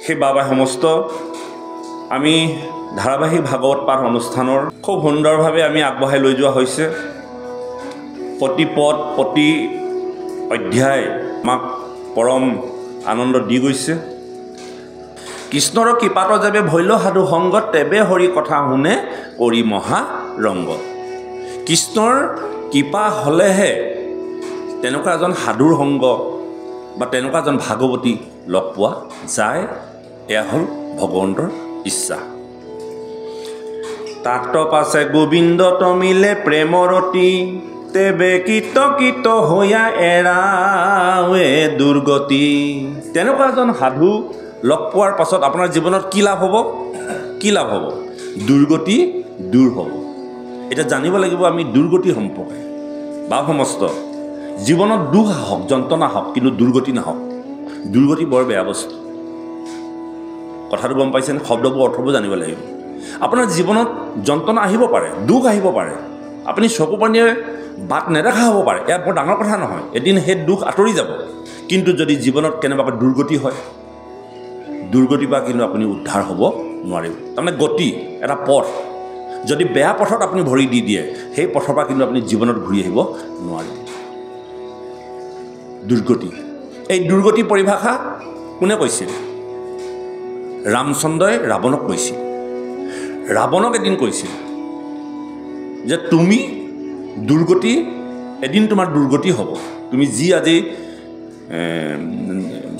সেই বাবা সমস্ত আমি ধাৰাবাহিক ভাগৱত পাঠ অনুষ্ঠানৰ খুব সুন্দৰভাৱে আমি আগবঢ়াই লৈ যোৱা হৈছে। প্ৰতি পদ প্ৰতি অধ্যায় আমাক পৰম আনন্দ দি গৈছে। কৃষ্ণৰ কৃপাত যাবে ভৈল সাধু সংগত তেবে হৰি কথা শুনে কৰি মহা ৰংগত। কৃষ্ণৰ কৃপা হ'লেহে তেনেকুৱা এজন সাধুৰ সংগ বা তেনেকুৱা এজন ভাগৱতী লগ পোৱা যায়। এয়া হ'ল ভগৱন্তৰ ইচ্ছা। তাত পাছে গোবিন্দ তমিলে প্ৰেমৰতী তেবে কীত কীত হৈয়া এৰাৱে দুৰ্গতি। তেনেকুৱা এজন সাধু লগ পোৱাৰ পাছত আপোনাৰ জীৱনত কি লাভ হ'ব? কি লাভ হ'ব? দুৰ্গতি দূৰ হ'ব। এতিয়া জানিব লাগিব আমি দুৰ্গতি সম্পৰ্কে। বা সমস্ত জীৱনত দুখ আহক, যন্ত্ৰণা হওক, কিন্তু দুৰ্গতি নাহক। দুৰ্গতি বৰ বেয়া বস্তু। কথাটো গম পাইছেনে? শব্দবোৰ অৰ্থবোৰ জানিব লাগিব। আপোনাৰ জীৱনত যন্ত্ৰণা আহিব পাৰে, দুখ আহিব পাৰে, আপুনি চকু পানীয়ে বাট নেদেখা হ'ব পাৰে। এয়া বৰ ডাঙৰ কথা নহয়। এদিন সেই দুখ আঁতৰি যাব। কিন্তু যদি জীৱনত কেনেবাকৈ দুৰ্গতি হয়, দুৰ্গতিৰ পৰা কিন্তু আপুনি উদ্ধাৰ হ'ব নোৱাৰিব। তাৰমানে গতি এটা পথ যদি বেয়া পথত আপুনি ভৰি দি দিয়ে, সেই পথৰ পৰা কিন্তু আপুনি জীৱনত ঘূৰি আহিব নোৱাৰিব। দুৰ্গতি, এই দুৰ্গতিৰ পৰিভাষা কোনে কৈছিল? ৰামচন্দ্ৰই ৰাৱণক কৈছিল। ৰাৱণক এদিন কৈছিল যে তুমি দুৰ্গতি, এদিন তোমাৰ দুৰ্গতি হ'ব। তুমি যি আজি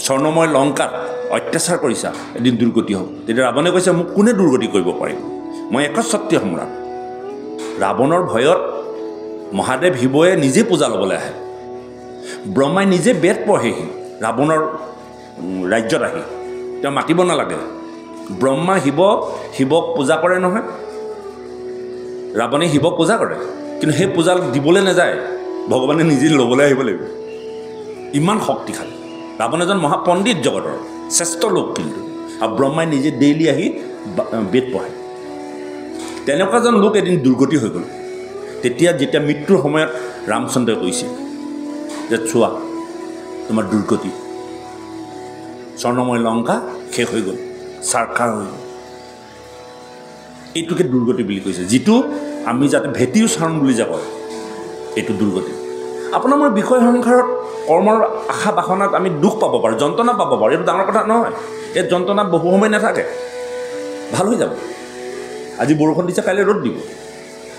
স্বৰ্ণময় লংকাত অত্যাচাৰ কৰিছা, এদিন দুৰ্গতি হ'ব। তেতিয়া ৰাৱণে কৈছে মোক কোনে দুৰ্গতি কৰিব পাৰিব? মই একচ্ছত্ৰীয় সম্ৰাট। ৰাৱণৰ ভয়ত মহাদেৱ শিৱয়ে নিজে পূজা ল'বলৈ আহে। ব্ৰহ্মাই নিজে বেদ পঢ়েহি ৰাৱণৰ ৰাজ্যত আহি। তেওঁ মাতিব নালাগে। ব্ৰহ্মা শিৱক পূজা কৰে নহয়। ৰাৱণে শিৱক পূজা কৰে, কিন্তু সেই পূজা দিবলৈ নাযায়। ভগৱানে নিজে ল'বলৈ আহিব লাগিব। ইমান শক্তিশালী। ৰাৱণ এজন মহাপণ্ডিত, জগতৰ শ্ৰেষ্ঠ লোক। কিন্তু আৰু ব্ৰহ্মাই নিজে ডেইলি আহি বেদ পঢ়ে। তেনেকুৱা এজন লোক এদিন দুৰ্গতি হৈ গ'ল। যেতিয়া মৃত্যুৰ সময়ত ৰামচন্দ্ৰই কৈছিল যে চোৱা তোমাৰ দুৰ্গতি, স্বৰ্ণময় লংকা শেষ হৈ গ'ল, চাৰখাৰ হৈ গ'ল। এইটোকে দুৰ্গতি বুলি কৈছে, যিটো আমি যাতে ভেটিও চাৰণ বুলি যে কয়, এইটো দুৰ্গতি। আপোনাৰ মোৰ বিষয় সংসাৰত কৰ্মৰ আশা বাসনাত আমি দুখ পাব পাৰোঁ, যন্ত্ৰণা পাব পাৰোঁ। এইটো ডাঙৰ কথা নহয়। এই যন্ত্ৰণা বহু সময় নাথাকে, ভাল হৈ যাব। আজি বৰষুণ দিছে, কাইলৈ ৰ'দ দিব।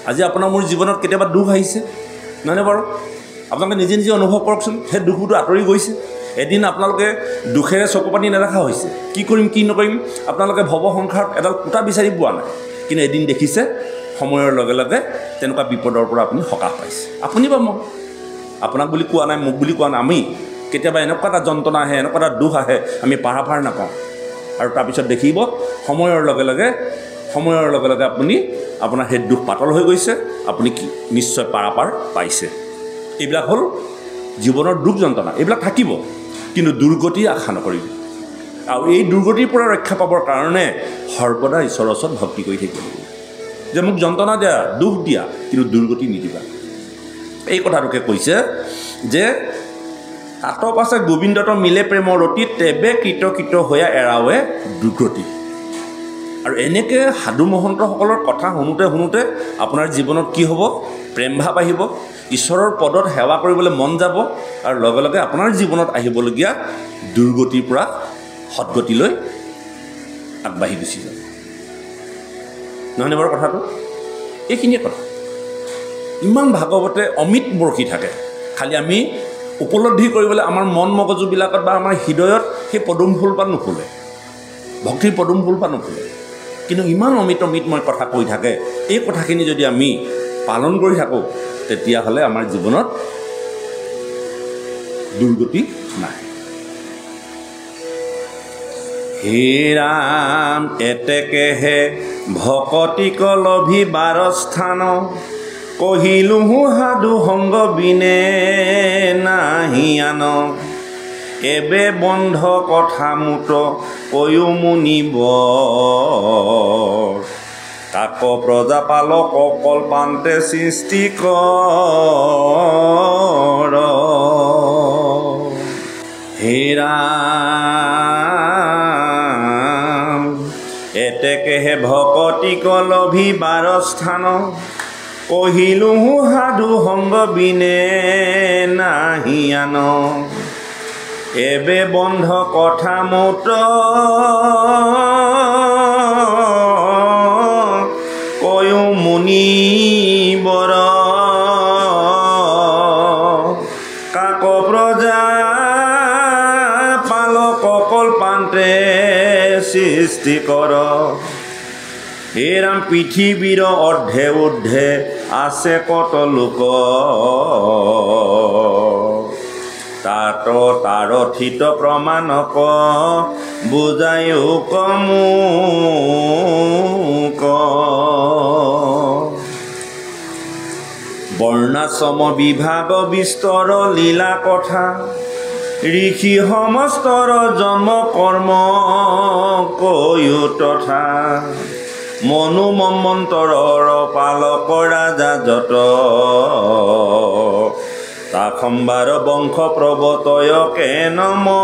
আজি আপোনাৰ মোৰ জীৱনত কেতিয়াবা দুখ আহিছে, নহয়নে বাৰু? আপোনালোকে নিজে নিজে অনুভৱ কৰকচোন। সেই দুখটো আঁতৰি গৈছে। এদিন আপোনালোকে দুখেৰে চকু পানী নেদেখা হৈছে। কি কৰিম কি নকৰিম আপোনালোকে ভৱ সংসাৰত এডাল কুটা বিচাৰি পোৱা নাই। কিন্তু এদিন দেখিছে সময়ৰ লগে লগে তেনেকুৱা বিপদৰ পৰা আপুনি সকাহ পাইছে। আপুনি বা মই, আপোনাক বুলি কোৱা নাই, মোক বুলি কোৱা নাই। আমি কেতিয়াবা এনেকুৱা এটা যন্ত্ৰণা আহে, এনেকুৱা এটা দুখ আহে, আমি পাৰাপাৰ নাপাওঁ। আৰু তাৰপিছত দেখিব সময়ৰ লগে লগে আপুনি আপোনাৰ সেই দুখ পাতল হৈ গৈছে। আপুনি কি নিশ্চয় পাৰাপাৰ পাইছে। এইবিলাক হ'ল জীৱনৰ দুখ যন্ত্ৰণা। এইবিলাক থাকিব, কিন্তু দুৰ্গতিৰ আশা নকৰিব। আৰু এই দুৰ্গতিৰ পৰা ৰক্ষা পাবৰ কাৰণে সৰ্বদা ঈশ্বৰৰ ওচৰত ভক্তি কৰি থাকিব লাগিব। যে মোক যন্ত্ৰণা দিয়া, দুখ দিয়া, কিন্তু দুৰ্গতি নিদিবা। এই কথাটোকে কৈছে যে তাত পাছে গোবিন্দত মিলে প্ৰেমৰ ৰতি তেবে কৃত কৃত হৈয়া এৰাৱে দুৰ্গতি। আৰু এনেকৈ সাধু মহন্তসকলৰ কথা শুনোতে শুনোতে আপোনাৰ জীৱনত কি হ'ব? প্ৰেম ভাৱ আহিব, ঈশ্বৰৰ পদত সেৱা কৰিবলৈ মন যাব, আৰু লগে লগে আপোনাৰ জীৱনত আহিবলগীয়া দুৰ্গতিৰ পৰা সদগতিলৈ আগবাঢ়ি গুচি যাব। নহয়নে বাৰু কথাটো? এইখিনিয়ে কথা। ইমান ভাগৱতে অমিত বৰশী থাকে, খালি আমি উপলব্ধি কৰিবলৈ আমাৰ মন মগজুবিলাকত বা আমাৰ হৃদয়ত সেই পদুম ফুলপাত নুফুলে, ভক্তিৰ পদুম ফুলপাত নুফুলে। কিন্তু ইমান অমিতময় কথা কৈ থাকে। এই কথাখিনি যদি আমি পালন কৰি থাকোঁ, তেতিয়াহ'লে আমাৰ জীৱনত দুৰ্গতি নাই। হে ৰাম এতেকেহে ভকতি কলভি বাৰস্থান, কহিলোহু সাধু সংগ বিনে নাহি আন। এবে বন্ধ কথা মুত কয়ো মুনিব, তাক প্ৰজাপালক কল্পান্তে সৃষ্টি কৰ। হে ৰাম এতেকেহে ভকতি কলভি বাৰস্থান কহিলো সাধু সংগ বিনে নাহি আন এবে বন্ধ কথা মত কয়ো মুনি বৰ কাক প্ৰজা পালক কল্পান্তে সৃষ্টি কৰ হে ৰাম পৃথিৱীৰ অৰ্ধে ঊৰ্ধে আছে কত লোক তাত তাৰ থিত প্ৰমাণক বুজায়ো কমুক বৰ্ণাশ্ৰম বিভাগ বিস্তৰ লীলা কথা ঋষি সমস্তৰ জন্ম কৰ্ম কৈও তথা মনু মন্বন্তৰৰ পালক ৰাজা যত তাখম্বাৰ বংশ প্ৰৱতয় কেন মত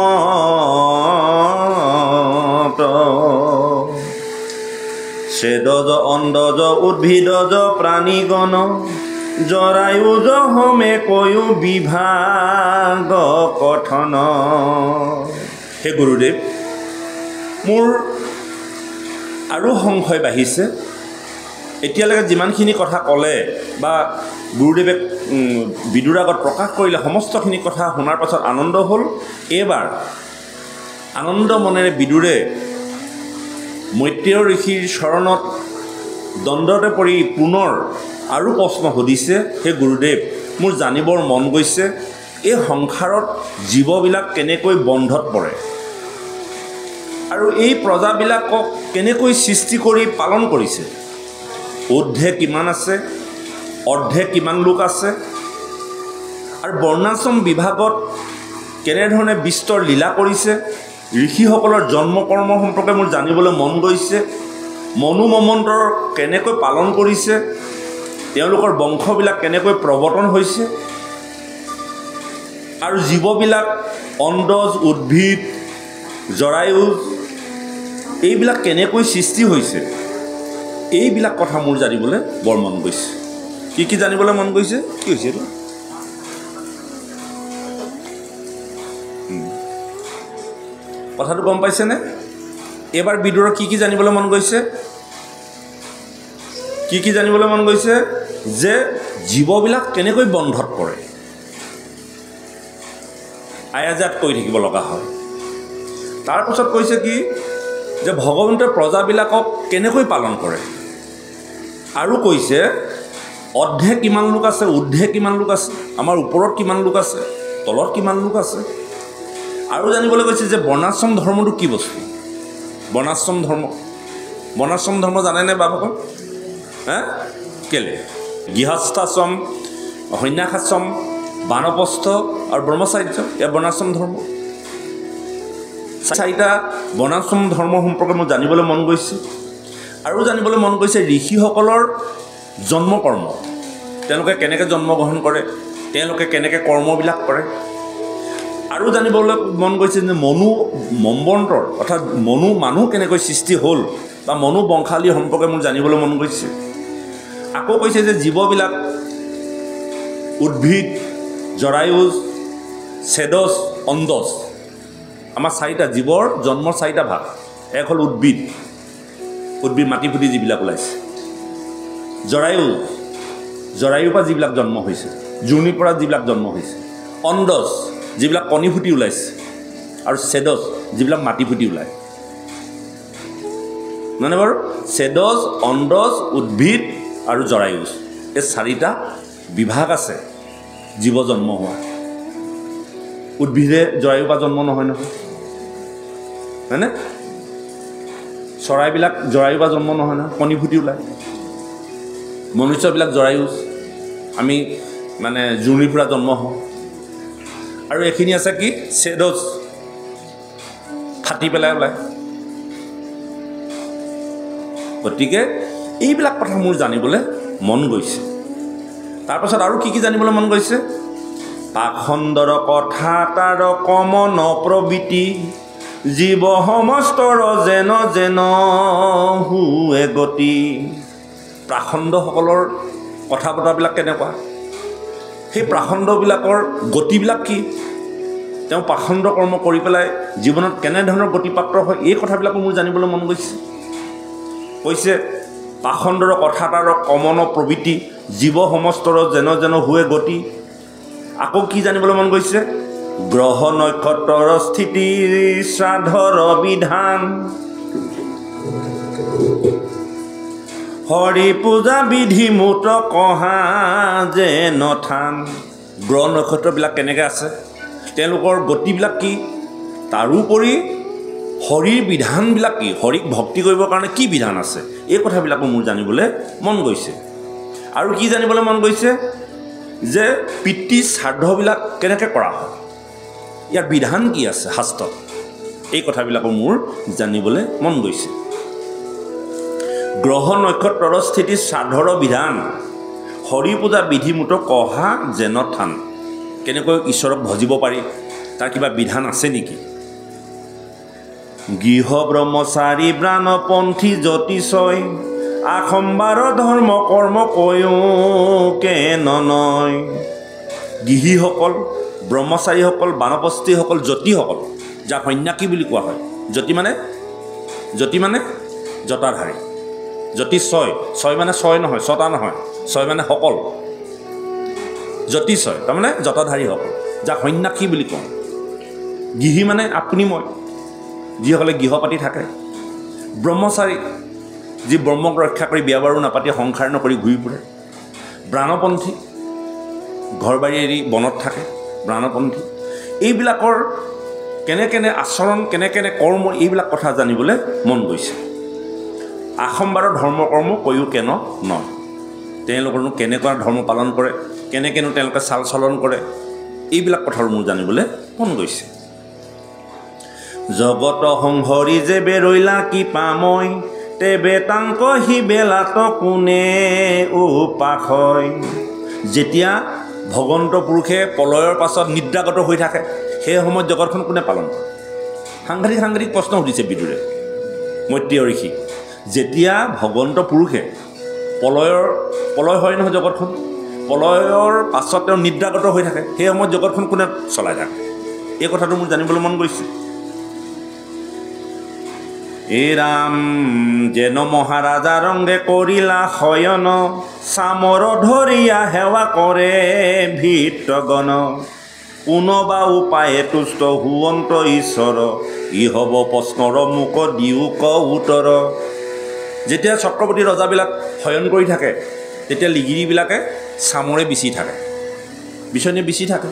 ছেদজ অন্দজ উদ্ভিদজ প্ৰাণীগণ জৰায়ুজ হমে কৈও বিভাগ কথন হে গুৰুদেৱ মোৰ আৰু সংশয় বাঢ়িছে এতিয়ালৈকে যিমানখিনি কথা ক'লে বা গুৰুদেৱে বিদুৰ আগত প্ৰকাশ কৰিলে সমস্তখিনি কথা শুনাৰ পাছত আনন্দ হ'ল এইবাৰ আনন্দ মনেৰে বিদুৰে মৈত্ৰেয় ঋষিৰ চৰণত দণ্ডতে পৰি পুনৰ আৰু প্ৰশ্ন সুধিছে হে গুৰুদেৱ মোৰ জানিবৰ মন গৈছে এই সংসাৰত জীৱবিলাক কেনেকৈ বন্ধত পৰে আৰু এই প্ৰজাবিলাকক কেনেকৈ সৃষ্টি কৰি পালন কৰিছে ঊৰ্ধে কিমান আছে অৰ্ধে কিমান লোক আছে আৰু বৰ্ণাশ্ৰম বিভাগত কেনেধৰণে বিস্তৰ লীলা কৰিছে ঋষিসকলৰ জন্ম কৰ্ম সম্পৰ্কে মোৰ জানিবলৈ মন গৈছে মনু মন্বন্তৰ কেনেকৈ পালন কৰিছে তেওঁলোকৰ বংশবিলাক কেনেকৈ প্ৰৱৰ্তন হৈছে আৰু জীৱবিলাক অণ্ডজ উদ্ভিদ জৰায়ুজ এইবিলাক কেনেকৈ সৃষ্টি হৈছে এইবিলাক কথা মোৰ জানিবলৈ বৰ মন গৈছে কি জানিবলৈ মন গৈছে কি হৈছে এইটো কথাটো গম পাইছেনে এইবাৰ বিদুৰৰ কি জানিবলৈ মন গৈছে কি জানিবলৈ মন গৈছে যে জীৱবিলাক কেনেকৈ বন্ধত পৰে আয়াজাত কৈ থাকিব লগা হয় তাৰপিছত কৈছে কি যে ভগৱন্তৰ প্ৰজাবিলাকক কেনেকৈ পালন কৰে আৰু কৈছে অৰ্ধে কিমান লোক আছে ঊৰ্ধে কিমান লোক আছে আমাৰ ওপৰত কিমান লোক আছে তলত কিমান লোক আছে আৰু জানিবলৈ কৈছে যে বৰ্ণাশ্ৰম ধৰ্মটো কি বস্তু বৰ্ণাশ্ৰম ধৰ্ম জানেনে বাবুসকল হা কেলে গৃহস্থাশ্ৰম সন্ন্যাসাশ্ৰম বানপ্ৰস্থ আৰু ব্ৰহ্মচাৰ্য এয়া বৰ্ণাশ্ৰম ধৰ্ম চাৰিটা বৰ্ণাশ্ৰম ধৰ্ম সম্পৰ্কে মোৰ জানিবলৈ মন গৈছে আৰু জানিবলৈ মন গৈছে ঋষিসকলৰ জন্ম কৰ্ম তেওঁলোকে কেনেকৈ জন্মগ্ৰহণ কৰে তেওঁলোকে কেনেকৈ কৰ্মবিলাক কৰে আৰু জানিবলৈ মন গৈছে যে মনু মন্বন্তৰ অৰ্থাৎ মানুহ কেনেকৈ সৃষ্টি হ'ল বা মনু বংশালী সম্পৰ্কে মোৰ জানিবলৈ মন গৈছে আকৌ কৈছে যে জীৱবিলাক উদ্ভিদ জৰায়ুজ ছেদজ অণ্ডজ আমাৰ চাৰিটা জীৱৰ জন্মৰ চাৰিটা ভাগ এক হ'ল উদ্ভিদ মাটি ফুটি যিবিলাক ওলাইছে জৰায়ুৰ পৰা যিবিলাক জন্ম হৈছে জুৰ্ণিৰ পৰা যিবিলাক জন্ম হৈছে অণ্ডজ যিবিলাক কণী ফুটি ওলাইছে আৰু ছেদজ যিবিলাক মাটি ফুটি ওলায় মানে বাৰু ছেদজ অণ্ডজ উদ্ভিদ আৰু জৰায়ুজ এই চাৰিটা বিভাগ আছে জীৱ জন্ম হোৱা উদ্ভিদে জৰায়ুৰ পৰা জন্ম নহয় হয়নে চৰাইবিলাক জৰায়ুৰ পৰা জন্ম নহয় কণী ফুটি ওলায় মনুষ্যবিলাক জৰায়ুজ আমি মানে জুৰ্ণিৰ পৰা জন্ম হওঁ আৰু এইখিনি আছে কি ছেদজ ফাটি পেলাই ওলায় গতিকে এইবিলাক কথা মোৰ জানিবলৈ মন গৈছে তাৰপাছত আৰু কি জানিবলৈ মন গৈছে পাখণ্ডৰ কথা তাৰ কমন প্ৰবৃত্তি জীৱ সমস্তৰ যেন যেন হুৱে গতি। প্ৰাখণ্ডসকলৰ কথা বতৰাবিলাক কেনেকুৱা, সেই প্ৰাখণ্ডবিলাকৰ গতিবিলাক কি, তেওঁ প্ৰাখণ্ড কৰ্ম কৰি পেলাই জীৱনত কেনেধৰণৰ গতিপাত্ৰ হয়, এই কথাবিলাকো মোৰ জানিবলৈ মন গৈছে। কৈছে পাখণ্ডৰ কথাটাৰ কমন প্ৰবৃত্তি, জীৱ সমস্তৰ যেন যেন হুৱে গতি। আকৌ কি জানিবলৈ মন গৈছে, গ্ৰহ নক্ষত্ৰৰ স্থিতি শ্ৰাদ্ধৰ বিধান, হৰি পূজা বিধি মুত কহা যেন থান। গ্ৰহ নক্ষত্ৰবিলাক কেনেকৈ আছে, তেওঁলোকৰ গতিবিলাক কি, তাৰোপৰি হৰিৰ বিধানবিলাক কি, হৰিক ভক্তি কৰিবৰ কাৰণে কি বিধান আছে, এই কথাবিলাকো মোৰ জানিবলৈ মন গৈছে। আৰু কি জানিবলৈ মন গৈছে যে পিতৃ শ্ৰাদ্ধবিলাক কেনেকৈ কৰা হয়, ইয়াৰ বিধান কি আছে শাস্ত্ৰত, এই কথাবিলাকো মোৰ জানিবলৈ মন গৈছে। গ্ৰহ নক্ষত্ৰৰ স্থিতি শ্ৰাদ্ধৰ বিধান, হৰি পূজা বিধিমূত কহা যেন থান। কেনেকৈ ঈশ্বৰক ভজিব পাৰি, তাৰ কিবা বিধান আছে নেকি। গৃহ ব্ৰহ্মচাৰী প্ৰাণপন্থী জ্যোতিষয়, আসম্বাৰ ধৰ্ম কৰ্ম কয়ো কেন নয়। গৃহীসকল, ব্ৰহ্মচাৰীসকল, বানপ্ৰস্থীসকল, জ্যোতিসকল, যাক সন্ন্যাসী বুলি কোৱা হয়। জ্যোতি মানে জটাধাৰী, জ্যোতিষয়, ছয় মানে ছয় নহয়, ছটা নহয়, ছয় মানে সকল, জ্যোতিষয় তাৰমানে জটাধাৰীসকল, যাক সন্ন্যাসী বুলি কওঁ। গৃহী মানে আপুনি মই, যিসকলে গৃহ পাতি থাকে। ব্ৰহ্মচাৰী, যি ব্ৰহ্মক ৰক্ষা কৰি বিয়া বাৰু নাপাতি সংসাৰ নকৰি ঘূৰি ফুৰে। প্ৰাণপন্থী, ঘৰ বাৰী এৰি বনত থাকে, প্ৰাণপন্থী। এইবিলাকৰ কেনে আচৰণ, কেনে কৰ্ম, এইবিলাক কথা জানিবলৈ মন গৈছে। আসম্বাৰৰ ধৰ্ম কৰ্ম কয়ো কেন নয়, তেওঁলোকৰনো কেনেকুৱা ধৰ্ম পালন কৰে, কেনেকেনো তেওঁলোকে চাল চলন কৰে, এইবিলাক কথাও মোৰ জানিবলৈ মন গৈছে। জগত সংহৰি যেবে ৰৈলা কি পাময়, তেবে তাংক সি বেলাত কোনে উপাস হয়। যেতিয়া ভগৱন্ত পুৰুষে প্ৰলয়ৰ পাছত নিদ্ৰাগত হৈ থাকে, সেই সময়ত জগতখন কোনে পালন কৰে। সাংঘাতিক প্ৰশ্ন সুধিছে বিদুৰে মৈত্ৰেয় ঋষি। যেতিয়া ভগৱন্ত পুৰুষে প্ৰলয় হয় নহয় জগতখন, প্ৰলয়ৰ পাছত তেওঁ নিদ্ৰাগত হৈ থাকে, সেই সময়ত জগতখন কোনে চলাই থাকে, এই কথাটো মোৰ জানিবলৈ মন গৈছে। এ ৰাম যেন মহাৰাজা ৰংগে কৰিলা শয়ন, চামৰ ধৰিয়া সেৱা কৰে ভিত্তগণ। কোনোবা উপায়ে তুষ্ট হুৱন্ত ঈশ্বৰ, ই হ'ব প্ৰশ্নৰ মোক দিও ক উত্তৰ। যেতিয়া চক্ৰৱৰ্তী ৰজাবিলাক শয়ন কৰি থাকে, তেতিয়া লিগিৰিবিলাকে চামৰে বিচি থাকে, বিচনীয়ে বিচি থাকে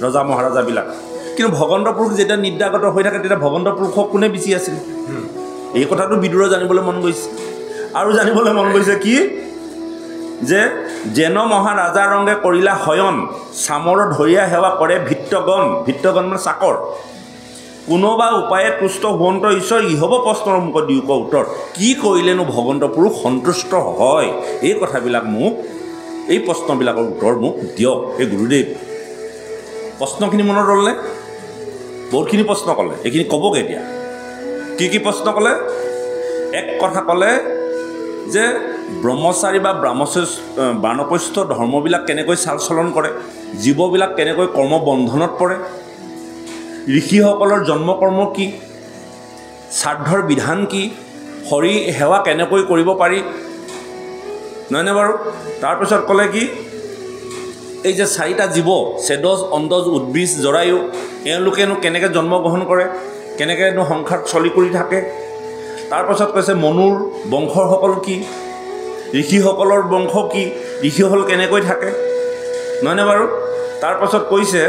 ৰজা মহাৰাজাবিলাক। কিন্তু ভগৱন্ত পুৰুষ যেতিয়া নিদ্ৰাগত হৈ থাকে, তেতিয়া ভগৱন্ত পুৰুষক কোনে বিচি আছিল, এই কথাটো বিদুৰৰ জানিবলৈ মন গৈছে। আৰু জানিবলৈ মন গৈছে কি, যে যেন মহাৰাজা ৰংগে কৰিলা শয়ন, চামৰ ধৰিয়া সেৱা কৰে ভিত্তগণ। ভিত্তগণ মানে চাকৰ। কোনোবা উপায়ে তুষ্ট হুৱন্ত ঈশ্বৰ, ই হ'ব প্ৰশ্নৰ মুখ দিও ক উত্তৰ। কি কৰিলেনো ভগৱন্ত পুৰুষ সন্তুষ্ট হয়, এই কথাবিলাক মোক, এই প্ৰশ্নবিলাকৰ উত্তৰ মোক দিয়ক এই গুৰুদেৱ। প্ৰশ্নখিনি মনত ৰ'লনে, বহুতখিনি প্ৰশ্ন ক'লে, এইখিনি ক'বগৈ এতিয়া। কি প্ৰশ্ন ক'লে, এক কথা ক'লে যে ব্ৰহ্মচাৰী বা বানপ্ৰস্থ ধৰ্মবিলাক কেনেকৈ চাল চলন কৰে, জীৱবিলাক কেনেকৈ কৰ্মবন্ধনত পৰে, ঋষিসকলৰ জন্মকৰ্ম কি, শ্ৰাদ্ধৰ বিধান কি, হৰি সেৱা কেনেকৈ কৰিব পাৰি, নহয়নে বাৰু। তাৰপিছত ক'লে কি, এই যে চাৰিটা জীৱ, চেদজ, অণ্ডজ, উদ্ভিজ, জৰায়ু, এওঁলোকেনো কেনেকৈ জন্মগ্ৰহণ কৰে, কেনেকৈনো সংসাৰ চলি কৰি থাকে। তাৰপাছত কৈছে মনুৰ বংশসকল কি, ঋষিসকলৰ বংশ কি, ঋষিসকল কেনেকৈ থাকে, নহয়নে বাৰু। তাৰপাছত কৈছে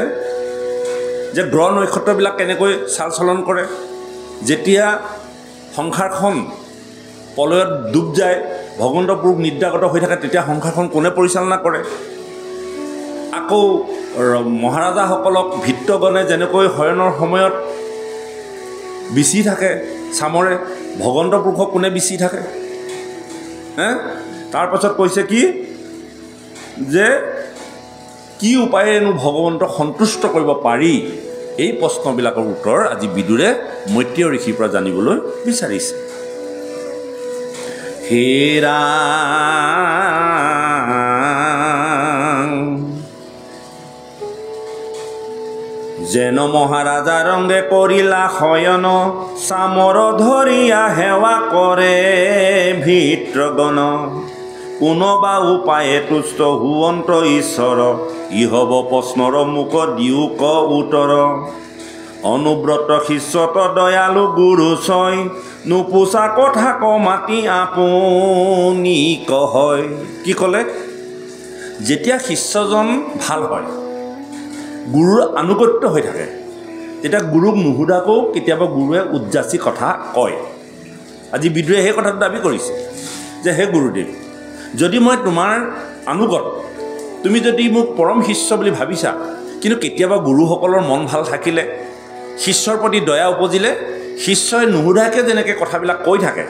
যে গ্ৰহ নক্ষত্ৰবিলাক কেনেকৈ চাল চলন কৰে, যেতিয়া সংসাৰখন প্ৰলয়ত ডুব যায়, ভগৱন্ত পুৰুষ নিদ্ৰাগত হৈ থাকে, তেতিয়া সংসাৰখন কোনে পৰিচালনা কৰে। আকৌ মহাৰাজাসকলক ভিত্তগণে যেনেকৈ শয়নৰ সময়ত বিচি থাকে চামৰে, ভগৱন্ত পুৰুষক কোনে বিচি থাকে। তাৰপাছত কৈছে কি, যে কি উপায়েনো ভগৱন্তক সন্তুষ্ট কৰিব পাৰি, এই প্ৰশ্নবিলাকৰ উত্তৰ আজি বিদুৰে মৈত্ৰেয় ঋষিৰ পৰা জানিবলৈ বিচাৰিছে। হে ৰাম যেন মহাৰাজা ৰংগে কৰিলা শয়ন চামৰ ধৰিয়া সেৱা কৰে ভিত্ৰগণ কোনোবা উপায়ে তুষ্ট হুৱন্ত ঈশ্বৰ ই হ'ব প্ৰশ্নৰ মুখ দিও ক উত্তৰ অনুব্ৰত শিষ্যত দয়ালু গুৰু ছয় নুপুচা কথা ক মাতি আপুনি কয়। কি ক'লে? যেতিয়া শিষ্যজন ভাল হয়, গুৰুৰ আনুগত্য হৈ থাকে, তেতিয়া গুৰুক নুসুধাকৈও কেতিয়াবা গুৰুৱে উদযাচি কথা কয়। আজি বিদুৰে সেই কথাটো দাবী কৰিছে যে হে গুৰুদেৱ, যদি মই তোমাৰ আনুগত, তুমি যদি মোক পৰম শিষ্য বুলি ভাবিছা, কিন্তু কেতিয়াবা গুৰুসকলৰ মন ভাল থাকিলে, শিষ্যৰ প্ৰতি দয়া উপজিলে, শিষ্যই নুসুধাকৈ যেনেকৈ কথাবিলাক কৈ থাকে,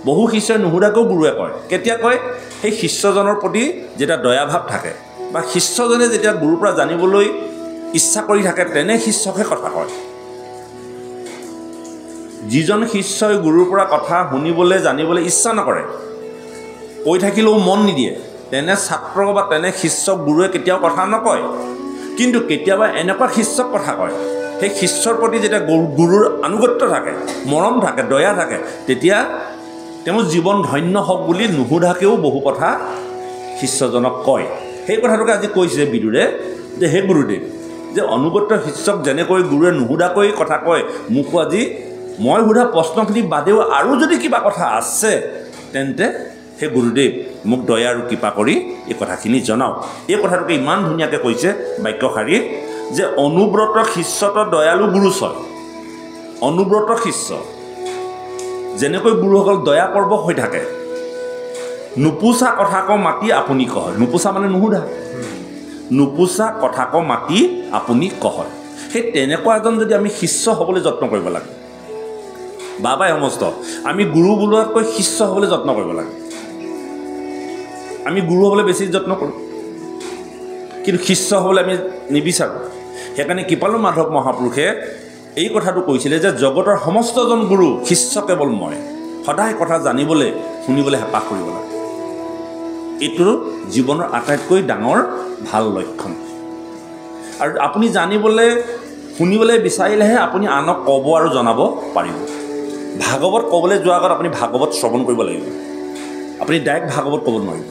বহু শিষ্যই নুসুধাকৈও গুৰুৱে কয়। কেতিয়া কয়? সেই শিষ্যজনৰ প্ৰতি যেতিয়া দয়াভাৱ থাকে বা শিষ্যজনে যেতিয়া গুৰুৰ পৰা জানিবলৈ ইচ্ছা কৰি থাকে, তেনে শিষ্যকে কথা কয়। যিজন শিষ্যই গুৰুৰ পৰা কথা শুনিবলৈ জানিবলৈ ইচ্ছা নকৰে, কৈ থাকিলেও মন নিদিয়ে, তেনে ছাত্ৰ বা তেনে শিষ্যক গুৰুৱে কেতিয়াও কথা নকয়। কিন্তু কেতিয়াবা এনেকুৱা শিষ্যক কথা কয়, সেই শিষ্যৰ প্ৰতি যেতিয়া গুৰুৰ আনুগত্য থাকে, মৰম থাকে, দয়া থাকে, তেতিয়া তেওঁ জীৱন ধন্য হওক বুলি নুসুধাকৈও বহু কথা শিষ্যজনক কয়। সেই কথাটোকে আজি কৈছে বিদুৰে যে হে গুৰুদেৱ, যে অনুগত শিষ্যক যেনেকৈ গুৰুৱে নুসুধাকৈ কথা কয়, মোকো আজি মই সোধা প্ৰশ্নখিনি বাদেও আৰু যদি কিবা কথা আছে, তেন্তে হে গুৰুদেৱ মোক দয়া আৰু কৃপা কৰি এই কথাখিনি জনাওক। এই কথাটোকে ইমান ধুনীয়াকৈ কৈছে বাক্যশাৰীত যে অনুব্ৰত শিষ্যত দয়ালু গুৰু ছয়। অনুব্ৰত শিষ্য যেনেকৈ গুৰুসকল দয়া পৰ্বক হৈ থাকে, নুপুচা কথা ক মাতি আপুনি কয়। নুপুচা মানে নুসুধা, নুপুচা কথা ক মাতি আপুনি কয়। সেই তেনেকুৱা এজন যদি আমি শিষ্য হ'বলৈ যত্ন কৰিব লাগে, বাবাই সমস্ত আমি গুৰু বোলোৱাতকৈ শিষ্য হ'বলৈ যত্ন কৰিব লাগে। আমি গুৰু হ'বলৈ বেছি যত্ন কৰোঁ, কিন্তু শিষ্য হ'বলৈ আমি নিবিচাৰোঁ। সেইকাৰণে কৃপালু মাধৱ মহাপুৰুষে এই কথাটো কৈছিলে যে জগতৰ সমস্তজন গুৰু, শিষ্য কেৱল মই। সদায় কথা জানিবলৈ শুনিবলৈ হেঁপাহ কৰিব লাগে। এইটো জীৱনৰ আটাইতকৈ ডাঙৰ ভাল লক্ষণ। আৰু আপুনি জানিবলৈ শুনিবলৈ বিচাৰিলেহে আপুনি আনক ক'ব আৰু জনাব পাৰিব। ভাগৱত ক'বলৈ যোৱাৰ আগত আপুনি ভাগৱত শ্ৰৱণ কৰিব লাগিব। আপুনি ডাইৰেক্ট ভাগৱত ক'ব নোৱাৰিব।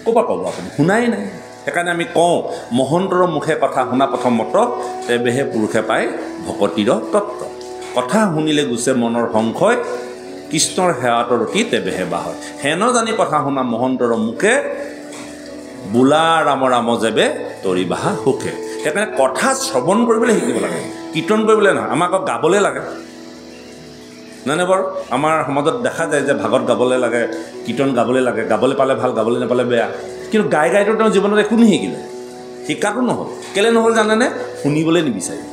ক'ৰপৰা ক'ব? আপুনি শুনাই নাই। সেইকাৰণে আমি কওঁ, মহন্তৰ মুখে কথা শুনা প্ৰথম মত, তেৱেহে পুৰুষে পায় ভকতিৰ তত্ত্ব। কথা শুনিলে গুচে মনৰ সংশয়, কৃষ্ণৰ সেৱাতৰ অতি তেৱেহে বা হয়। হেন জানি কথা শুনা মহন্তৰ মুখে, বোলা ৰাম ৰাম যেবে তৰি বাহা সুখে। সেইকাৰণে কথা শ্ৰৱণ কৰিবলৈ শিকিব লাগে, কীৰ্তন কৰিবলৈ নহয়। আমাক গাবলৈ লাগে, নাই নে বাৰু? আমাৰ সমাজত দেখা যায় যে ভাগত গাবলৈ লাগে, কীৰ্তন গাবলৈ লাগে, গাবলৈ পালে ভাল, গাবলৈ নাপালে বেয়া। কিন্তু গাইতো তেওঁ জীৱনত একো নিশিকিলে, শিকাটো নহ'ল। কেলৈ নহ'ল জানেনে? শুনিবলৈ নিবিচাৰে।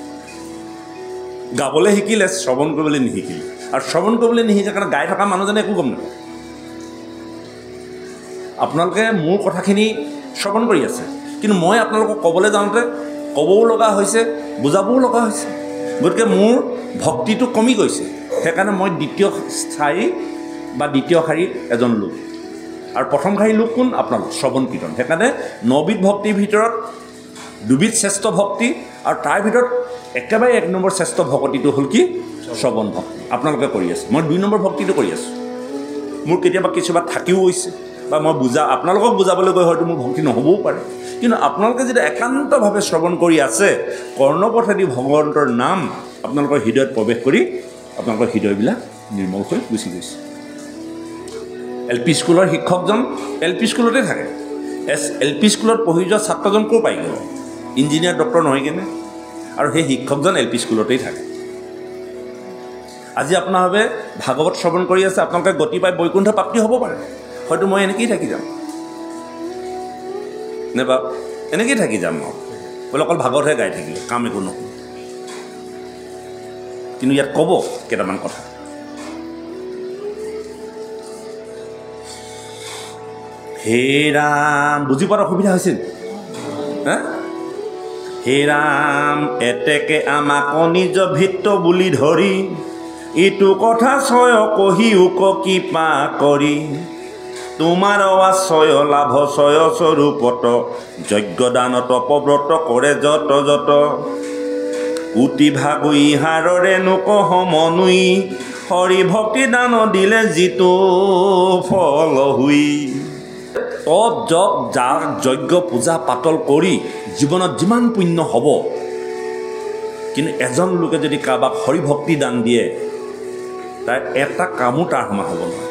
গাবলৈ শিকিলে, শ্ৰৱণ কৰিবলৈ নিশিকিলে। আৰু শ্ৰৱণ কৰিবলৈ নিশিকাৰ কাৰণে গাই থকা মানুহজনে একো গম নাপায়। আপোনালোকে মোৰ কথাখিনি শ্ৰৱণ কৰি আছে, কিন্তু মই আপোনালোকক ক'বলৈ যাওঁতে ক'বও লগা হৈছে, বুজাবও লগা হৈছে। গতিকে মোৰ ভক্তিটো কমি গৈছে। সেইকাৰণে মই দ্বিতীয় স্থায়ী বা দ্বিতীয় শাৰীৰ এজন লোক। আৰু প্ৰথম শাৰীৰ লোক কোন? আপোনালোক শ্ৰৱণ কীৰ্তন। সেইকাৰণে 9বিধ ভক্তিৰ ভিতৰত 2বিধ শ্ৰেষ্ঠ ভক্তি, আৰু তাৰ ভিতৰত একেবাৰে 1 নম্বৰ শ্ৰেষ্ঠ ভক্তিটো হ'ল কি? শ্ৰৱণ ভক্তি। আপোনালোকে কৰি আছে, মই 2 নম্বৰ ভক্তিটো কৰি আছোঁ। মোৰ কেতিয়াবা কিছুমান থাকিও গৈছে, বা মই আপোনালোকক বুজাবলৈ গৈ হয়তো মোৰ ভক্তি নহ'বও পাৰে। কিন্তু আপোনালোকে যেতিয়া একান্তভাৱে শ্ৰৱণ কৰি আছে, কৰ্ণপথেদি ভগৱন্তৰ নাম আপোনালোকৰ হৃদয়ত প্ৰৱেশ কৰি আপোনালোকৰ হৃদয়বিলাক নিৰ্মল হৈ গুচি গৈছে। LP স্কুলৰ শিক্ষকজন LP স্কুলতে থাকে। LP স্কুলত পঢ়ি যোৱা ছাত্ৰজন ক'ৰ পাই গ'ল? ইঞ্জিনিয়াৰ, ডক্টৰ নহয় কেনে? আৰু সেই শিক্ষকজন LP স্কুলতেই থাকে। আজি আপোনাৰভাৱে ভাগৱত শ্ৰৱণ কৰি আছে, আপোনালোকে গতি পাই বৈকুণ্ঠ প্ৰাপ্তি হ'ব পাৰে। হয়তো মই এনেকৈয়ে থাকি যাম, নে বা এনেকৈয়ে থাকি যাম। মই বোলে অকল ভাগৱতহে গাই থাকিলে, কাম একো নহয়। কিন্তু ইয়াত ক'ব কেইটামান কথা। হে ৰাম, বুজি পোৱাত অসুবিধা হৈছিল? হা? হে ৰাম এতেকে আমাক নিজ ভিত্ত বুলি ধৰি ইটো কথা ছয় কহি উক কৃপা কৰি তোমাৰ আশ্ৰয় লাভ ছয় স্বৰূপত যজ্ঞ দান তপব্ৰত কৰে যত যত উটি ভাগু ইহাৰৰে নোক সমনুই হৰি ভক্তি দান দিলে যিটো ফল হুই তপ জপ যাগ যজ্ঞ পূজা পাতল কৰি জীৱনত যিমান পুণ্য হ'ব কিন্তু এজন লোকে যদি কাৰোবাক হৰি ভক্তি দান দিয়ে তাৰ এটা কামো তাৰ সমান হ'ব নহয়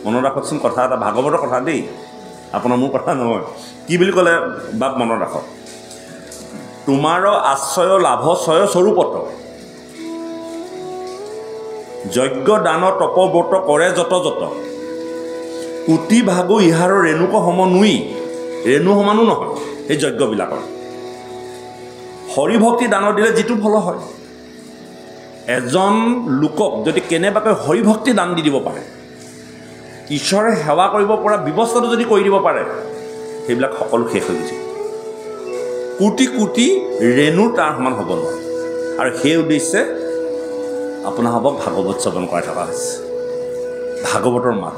মনত ৰাখকচোন কথা এটা ভাগৱতৰ কথা দেই আপোনাৰ মোৰ কথা নহয় কি বুলি ক'লে বাপ মনত ৰাখক তোমাৰ আশ্ৰয় লাভ ছয় স্বৰূপত যজ্ঞ দান তপব্ৰত কৰে যত যত উটি ভাগু ইহাৰৰ ৰেণুক সম নুই ৰেণু সমানো নহয় সেই যজ্ঞবিলাকৰ হৰি ভক্তি দান দিলে যিটো ফল হয় এজন লোকক যদি কেনেবাকৈ হৰি ভক্তি দান দি দিব পাৰে ঈশ্বৰে সেৱা কৰিব পৰা ব্যৱস্থাটো যদি কৰি দিব পাৰে সেইবিলাক সকলো শেষ হৈ গৈছে কোটি কোটি ৰেণু তাৰ সমান হ'ব নোৱাৰে আৰু সেই উদ্দেশ্যে আপোনাৰ হ'ব ভাগৱত শ্ৰৱণ কৰাই থকা হৈছে ভাগৱতৰ মাত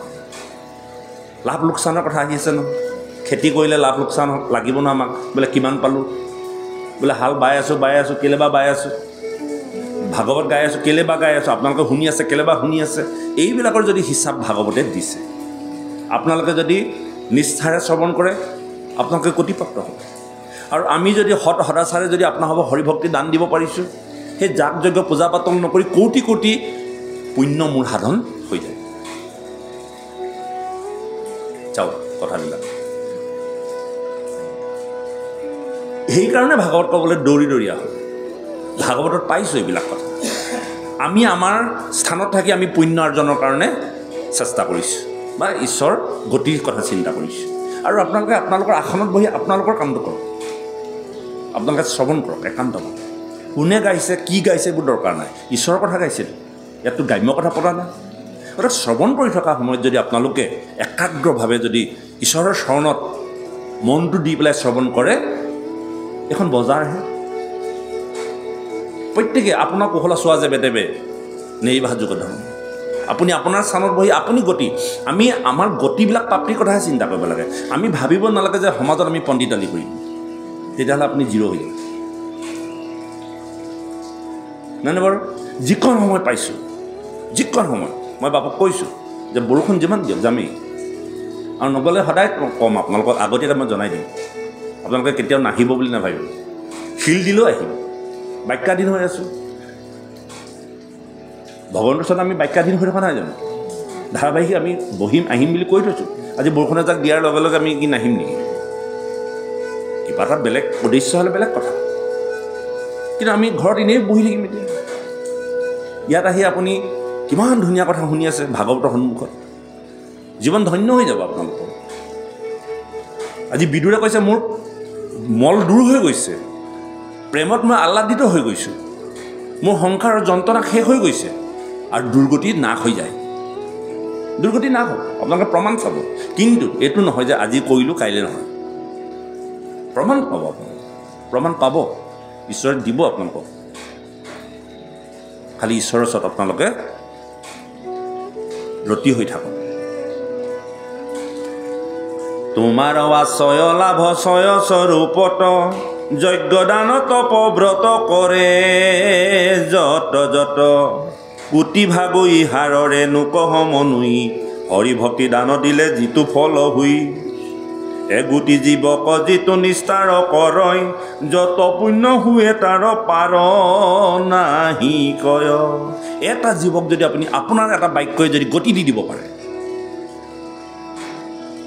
লাভ লোকচানৰ কথা আহি আছে ন খেতি কৰিলে লাভ লোকচান লাগিব ন আমাক বোলে কিমান পালোঁ বোলে হাল বাই আছোঁ কেলে বা বাই আছোঁ ভাগৱত গাই আছোঁ কেলে বা গাই আছোঁ আপোনালোকে শুনি আছে কেলে বা শুনি আছে এইবিলাকৰ যদি হিচাপ ভাগৱতে দিছে আপোনালোকে যদি নিষ্ঠাৰে শ্ৰৱণ কৰে আপোনালোকে কোটিপ্ৰাপ্ত হ'ব আৰু আমি যদি সদাচাৰে যদি আপোনাৰ হ'ব হৰিভক্তি দান দিব পাৰিছোঁ সেই যাগ যজ্ঞ পূজা পাতল নকৰি কোটি কোটি পুণ্য মূল সাধন হৈ যায় চাওক কথাবিলাক সেইকাৰণে ভাগৱত ক'বলৈ দৌৰি দৌৰি আহোঁ ভাগৱতত পাইছোঁ এইবিলাক কথা আমি আমাৰ স্থানত থাকি আমি পুণ্য অৰ্জনৰ কাৰণে চেষ্টা কৰিছোঁ বা ঈশ্বৰ গতিৰ কথা চিন্তা কৰিছোঁ আৰু আপোনালোকে আপোনালোকৰ আসনত বহি আপোনালোকৰ কামটো কৰক আপোনালোকে শ্ৰৱণ কৰক একান্তভাৱে কোনে গাইছে কি গাইছে এইবোৰ দৰকাৰ নাই ঈশ্বৰৰ কথা গাইছিল ইয়াততো গ্ৰাম্য কথা পতা নাই গতিকে শ্ৰৱণ কৰি থকা সময়ত যদি আপোনালোকে একাগ্ৰভাৱে যদি ঈশ্বৰৰ চৰণত মনটো দি পেলাই শ্ৰৱণ কৰে এখন বজাৰহে প্ৰত্যেকে আপোনাৰ কুশলা চোৱা যে বেটেবে নেৰিবাহ যোগ ধৰ্ম আপুনি আপোনাৰ স্থানত বহি আপুনি গতি আমি আমাৰ গতিবিলাক প্ৰাপ্তিৰ কথাহে চিন্তা কৰিব লাগে আমি ভাবিব নালাগে যে সমাজত আমি পণ্ডিতালি কৰিম তেতিয়াহ'লে আপুনি জিৰ' হৈ যাব নাই বাৰু যিকণ সময় পাইছোঁ যিকণ সময় মই বাপক কৈছোঁ যে বৰষুণ যিমান দিয়ক যামেই আৰু নগ'লে সদায় কম আপোনালোকক আগতীয়াকৈ মই জনাই দিম আপোনালোকে কেতিয়াও নাহিব বুলি নাভাবিব শিল দিলেও আহিব বাক্যাধীন হৈ আছোঁ ভগৱন্তৰ ওচৰত আমি বাক্যাধীন হৈ থকা নাই জানো ধাৰাবাহিক আমি বহিম আহিম বুলি কৈ থৈছোঁ আজি বৰষুণ এজাক দিয়াৰ লগে লগে আমি কি নাহিম নেকি কিবা এটা বেলেগ উদ্দেশ্য হ'লে বেলেগ কথা কিন্তু আমি ঘৰত এনেই বহি থাকিম এতিয়া ইয়াত আহি আপুনি কিমান ধুনীয়া কথা শুনি আছে ভাগৱতৰ সন্মুখত জীৱন ধন্য হৈ যাব আপোনালোকৰ আজি বিদুৰে কৈছে মোৰ মল দূৰ হৈ গৈছে প্ৰেমত মই আহ্লাদিত হৈ গৈছোঁ মোৰ সংসাৰৰ যন্ত্ৰণা শেষ হৈ গৈছে আৰু দুৰ্গতি নাশ হৈ যায় দুৰ্গতি নাশ হ'ব আপোনালোকে প্ৰমাণ চাব কিন্তু এইটো নহয় যে আজি কৰিলোঁ কাইলৈ নহয় প্ৰমাণ পাব আপোনালোকে প্ৰমাণ পাব ঈশ্বৰে দিব আপোনালোকক খালি ঈশ্বৰৰ ওচৰত আপোনালোকে ৰতি হৈ থাকক তোমাৰ আশ্ৰয় লাভ ছয় স্বৰূপত যজ্ঞ দান তপব্ৰত কৰে যত যত কোটি ভাগু ইহাৰৰে নোক সমনুই হৰি ভক্তি দান দিলে যিটো ফল হুই এগুটি জীৱক যিটো নিষ্ঠাৰ কৰয় যত পুণ্য হুৱে তাৰ পাৰ নাহি কয় এটা জীৱক যদি আপুনি আপোনাৰ এটা বাক্যই যদি গতি দি দিব পাৰে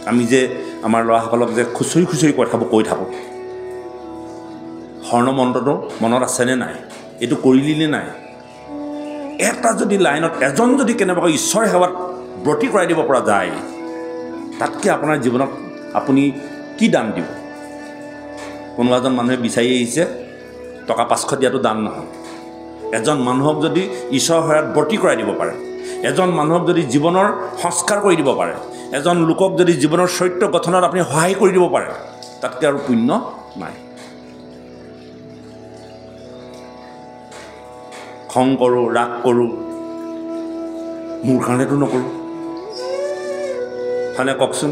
আমি যে আমাৰ ল'ৰাসকলক যে খুচৰি খুচৰি কথাবোৰ কৈ থাকোঁ হৰ্ণ মন্ত্ৰটো মনত আছেনে নাই এইটো কৰিলিনে নাই এটা যদি লাইনত এজন যদি কেনেবাকৈ ঈশ্বৰ সেৱাত ব্ৰতী কৰাই দিব পৰা যায় তাতকৈ আপোনাৰ জীৱনত আপুনি কি দান দিব কোনোবা এজন মানুহে বিচাৰি আহিছে টকা 500 দিয়াটো দান নহয় এজন মানুহক যদি ঈশ্বৰ সেৱাত ব্ৰতী কৰাই দিব পাৰে এজন মানুহক যদি জীৱনৰ সংস্কাৰ কৰি দিব পাৰে এজন লোকক যদি জীৱনৰ চৰিত্ৰ গঠনত আপুনি সহায় কৰি দিব পাৰে তাতকৈ আৰু পুণ্য নাই। খং কৰোঁ, ৰাগ কৰোঁ, মোৰ কাৰণেতো নকৰোঁ। হয়নে কওকচোন?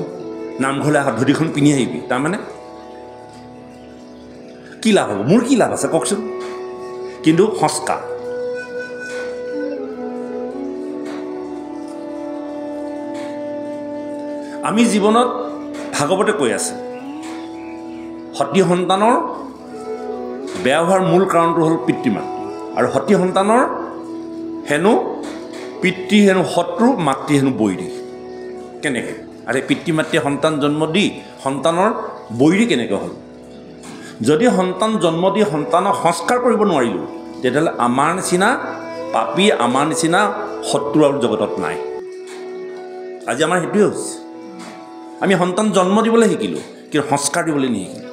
নামঘৰলৈ হাত ধুতিখন পিন্ধি আহিবি, তাৰমানে কি লাভ হ'ব? মোৰ কি লাভ আছে কওকচোন? কিন্তু সংস্কাৰ, আমি জীৱনত ভাগৱতে কৈ আছে সতী সন্তানৰ বেয়া হোৱাৰ মূল কাৰণটো হ'ল পিতৃ মাতৃ। আৰু সতী সন্তানৰ হেনো পিতৃ হেনো শত্ৰু, মাতৃ হেনো বৈৰী। কেনেকৈ? আৰু এই পিতৃ মাতৃয়ে সন্তান জন্ম দি সন্তানৰ বৈৰী কেনেকৈ হ'ল? যদি সন্তান জন্ম দি সন্তানক সংস্কাৰ কৰিব নোৱাৰিলোঁ, তেতিয়াহ'লে আমাৰ নিচিনা পাপী, আমাৰ নিচিনা শত্ৰু আৰু জগতত নাই। আজি আমাৰ সেইটোৱে হৈছে, আমি সন্তান জন্ম দিবলৈ শিকিলোঁ, কিন্তু সংস্কাৰ দিবলৈ নিশিকিলোঁ।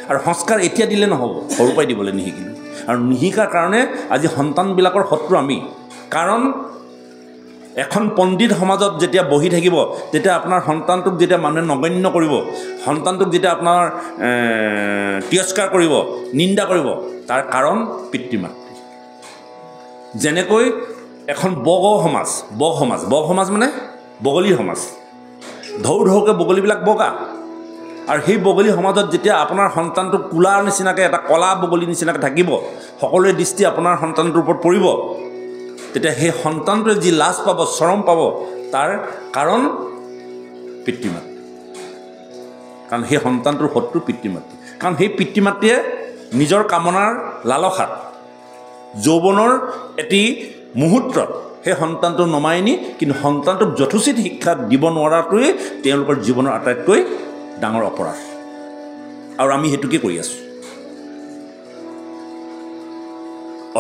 আৰু সংস্কাৰ এতিয়া দিলে নহ'ব, সৰুৰ পৰাই দিবলৈ নিশিকিলোঁ। আৰু নিশিকাৰ কাৰণে আজি সন্তানবিলাকৰ শত্ৰু আমি। কাৰণ এখন পণ্ডিত সমাজত যেতিয়া বহি থাকিব, তেতিয়া আপোনাৰ সন্তানটোক যেতিয়া মানুহে নগণ্য কৰিব, সন্তানটোক যেতিয়া আপোনাৰ তিৰস্কাৰ কৰিব, নিন্দা কৰিব, তাৰ কাৰণ পিতৃ মাতৃ। যেনেকৈ এখন বগ সমাজ মানে বগলীৰ সমাজ, ঢৌ ঢৌকৈ বগলীবিলাক বগা। আৰু সেই বগলী সমাজত যেতিয়া আপোনাৰ সন্তানটো কোলাৰ নিচিনাকৈ এটা কলা বগলী নিচিনাকৈ থাকিব, সকলোৰে দৃষ্টি আপোনাৰ সন্তানটোৰ ওপৰত পৰিব, তেতিয়া সেই সন্তানটোৱে যি লাজ পাব, চৰম পাব, তাৰ কাৰণ পিতৃ মাতৃ। কাৰণ সেই সন্তানটোৰ শত্ৰু পিতৃ মাতৃ। কাৰণ সেই পিতৃ মাতৃয়ে নিজৰ কামনাৰ লালসাত যৌৱনৰ এটি মুহূৰ্তত সেই সন্তানটো নমাই নি, কিন্তু সন্তানটোক যথোচিত শিক্ষা দিব নোৱাৰাটোৱে তেওঁলোকৰ জীৱনৰ আটাইতকৈ ডাঙৰ অপৰাধ। আৰু আমি সেইটোকে কৰি আছোঁ।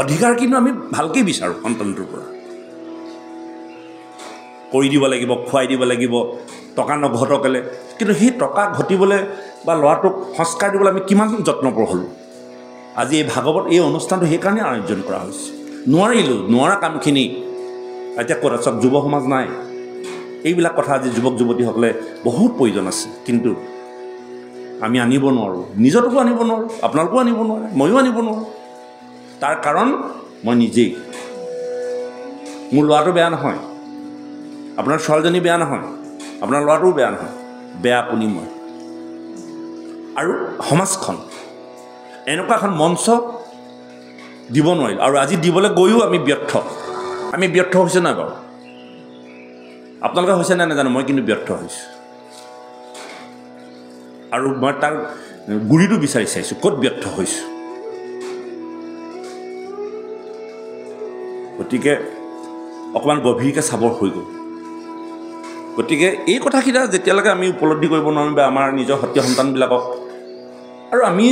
অধিকাৰ কিন্তু আমি ভালকেই বিচাৰোঁ সন্তানটোৰ পৰা, কৰি দিব লাগিব, খুৱাই দিব লাগিব, টকা নঘটকেলে। কিন্তু সেই টকা ঘটিবলৈ বা ল'ৰাটোক সংস্কাৰ দিবলৈ আমি কিমান যত্নপৰ হ'লোঁ। আজি এই ভাগৱত এই অনুষ্ঠানটো সেইকাৰণে আয়োজন কৰা হৈছে। নোৱাৰা কামখিনি এতিয়া ক'ত চব যুৱ সমাজ নাই। এইবিলাক কথা আজি যুৱক যুৱতীসকলে বহুত প্ৰয়োজন আছে, কিন্তু আমি আনিব নোৱাৰোঁ। নিজৰটোকো আনিব নোৱাৰোঁ, আপোনালোকেও আনিব নোৱাৰে, ময়ো আনিব নোৱাৰোঁ। তাৰ কাৰণ মই নিজেই। মোৰ ল'ৰাটো বেয়া নহয়, আপোনাৰ ছোৱালীজনী বেয়া নহয়, আপোনাৰ ল'ৰাটোও বেয়া নহয়, বেয়া আপুনি মই। আৰু সমাজখন এনেকুৱা এখন মঞ্চ দিব নোৱাৰিলোঁ। আৰু আজি দিবলৈ গৈও আমি ব্যৰ্থ হৈছোঁ নাই বাৰু? আপোনালোকে হৈছে নাই নাজানো, মই কিন্তু ব্যৰ্থ হৈছোঁ। আৰু মই তাৰ গুৰিটো বিচাৰি চাইছোঁ, ক'ত ব্যৰ্থ হৈছোঁ। গতিকে অকণমান গভীৰকৈ চাবৰ হৈ গ'ল। গতিকে এই কথাকেইটা যেতিয়ালৈকে আমি উপলব্ধি কৰিব নোৱাৰিম, বা আমাৰ নিজৰ সত্য সন্তানবিলাকক, আৰু আমি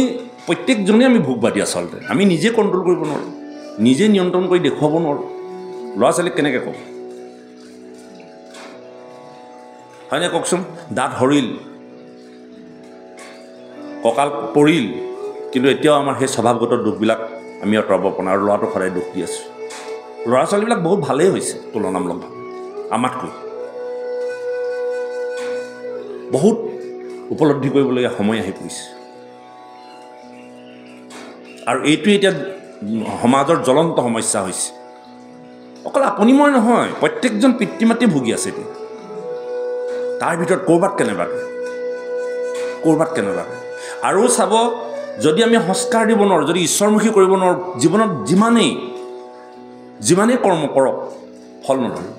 প্ৰত্যেকজনেই আমি ভোগবাদী আচলতে, আমি নিজে কণ্ট্ৰল কৰিব নোৱাৰোঁ, নিজে নিয়ন্ত্ৰণ কৰি দেখুৱাব নোৱাৰোঁ। ল'ৰা ছোৱালীক কেনেকৈ ক'ব? হয়নে কওকচোন? দাঁত সৰিল, কঁকাল পৰিল, কিন্তু এতিয়াও আমাৰ সেই স্বভাৱগত দুখবিলাক আমি আঁতৰাব পৰা নাই। আৰু ল'ৰাটোক সদায় দুখ দি আছোঁ। ল'ৰা ছোৱালীবিলাক বহুত ভালেই হৈছে তুলনামূলকভাৱে আমাতকৈ। বহুত উপলব্ধি কৰিবলগীয়া সময় আহি পৰিছে। আৰু এইটোৱে এতিয়া সমাজৰ জ্বলন্ত সমস্যা হৈছে। অকল আপুনি মই নহয়, প্ৰত্যেকজন পিতৃ মাতৃ ভুগি আছে এতিয়া। তাৰ ভিতৰত ক'ৰবাত কেনেবাকৈ। আৰু চাব, যদি আমি সংস্কাৰ দিব নোৱাৰোঁ, যদি ঈশ্বৰমুখী কৰিব নোৱাৰোঁ, জীৱনত যিমানেই কৰ্ম কৰক, ফল নধৰিব।